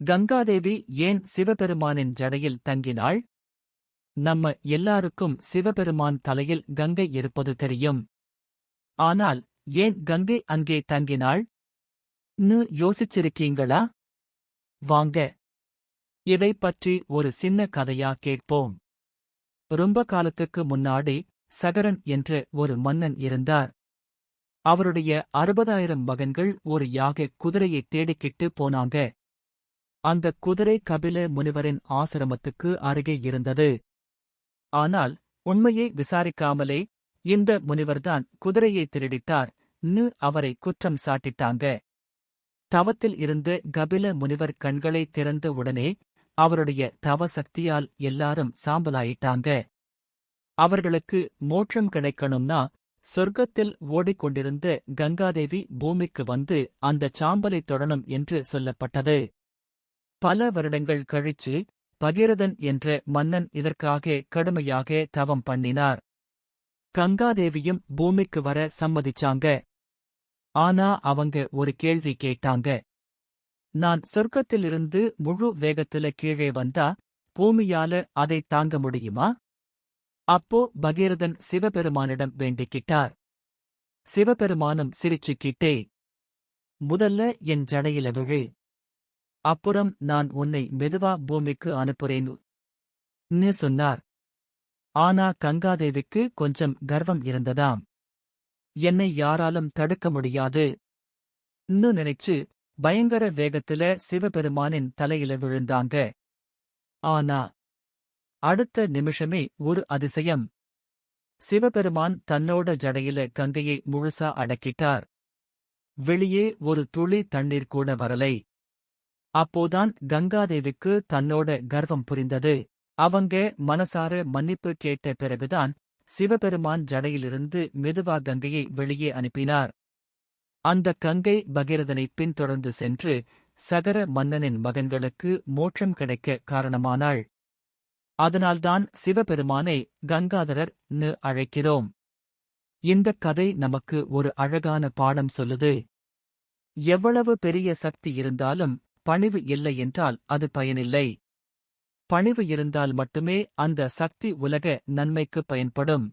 கங்காதேவி ஏன் சிவபெருமானின் ஜடையில் தங்கினாள்? நம்ம எல்லாருக்கும் சிவபெருமான் தலையில் கங்கை இருப்பது தெரியும். ஆனால் ஏன் கங்கை அங்கே தங்கினாள் யோசிச்சிருக்கீங்களா? வாங்க, இதை பற்றி ஒரு சின்ன கதையா கேட்போம். ரொம்ப காலத்துக்கு முன்னாடி சகரன் என்ற ஒரு மன்னன் இருந்தார். அவருடைய 60,000 மகன்கள் ஒரு யாக குதிரையை தேடிக்கிட்டு போனாங்க. அந்த குதிரை கபில முனிவரின் ஆசிரமத்துக்கு அருகே இருந்தது. ஆனால் உண்மையை விசாரிக்காமலே இந்த முனிவர்தான் குதிரையை திருடிட்டார் அவரை குற்றம் சாட்டிட்டாங்க. தவத்தில் இருந்த கபில முனிவர் கண்களை திறந்த உடனே அவருடைய தவ சக்தியால் எல்லாரும் சாம்பலாயிட்டாங்க. அவர்களுக்கு மோட்சம் கிடைக்கணும்னா சொர்க்கத்தில் ஓடிக்கொண்டிருந்த கங்காதேவி பூமிக்கு வந்து அந்த சாம்பலை தொடணும் என்று சொல்லப்பட்டது. பல வருடங்கள் கழிச்சு பகீரதன் என்ற மன்னன் இதற்காக கடுமையாக தவம் பண்ணினார். கங்காதேவியும் பூமிக்கு வர சம்மதிச்சாங்க. ஆனா அவங்க ஒரு கேள்வி கேட்டாங்க. நான் சொர்க்கத்திலிருந்து முழு வேகத்துல கீழே வந்தா பூமியால அதை தாங்க முடியுமா? அப்போ பகீரதன் சிவபெருமானிடம் வேண்டிக்கிட்டார். சிவபெருமானும் சிரிச்சுக்கிட்டே, முதல்ல என் ஜடையில விழு, அப்புறம் நான் உன்னை மெதுவா பூமிக்கு அனுப்புறேன்னு சொன்னார். ஆனா கங்காதேவிக்கு கொஞ்சம் கர்வம் இருந்ததாம். என்னை யாராலும் தடுக்க முடியாது நினைச்சு பயங்கர வேகத்துல சிவபெருமானின் தலையில விழுந்தாங்க. ஆனா அடுத்த நிமிஷமே ஒரு அதிசயம். சிவபெருமான் தன்னோட ஜடையில கங்கையை முழுசா அடக்கிட்டார். வெளியே ஒரு துளி தண்ணீர் கூட வரலை. அப்போதான் கங்காதேவிக்கு தன்னோட கர்வம் புரிந்தது. அவங்க மனசார மன்னிப்பு கேட்ட பிறகுதான் சிவபெருமான் ஜடையிலிருந்து மெதுவா கங்கையை வெளியே அனுப்பினார். அந்த கங்கை பகீரதனை பின்தொடர்ந்து சென்று சகர மன்னனின் மகன்களுக்கு மோட்சம் கிடைக்க காரணமானாள். அதனால்தான் சிவபெருமானை கங்காதரர் அழைக்கிறோம். இந்தக் கதை நமக்கு ஒரு அழகான பாடம் சொல்லுது. எவ்வளவு பெரிய சக்தி இருந்தாலும் பணிவு இல்லை என்றால் அது பயனில்லை. பணிவு இருந்தால் மட்டுமே அந்த சக்தி உலக நன்மைக்கு பயன்படும்.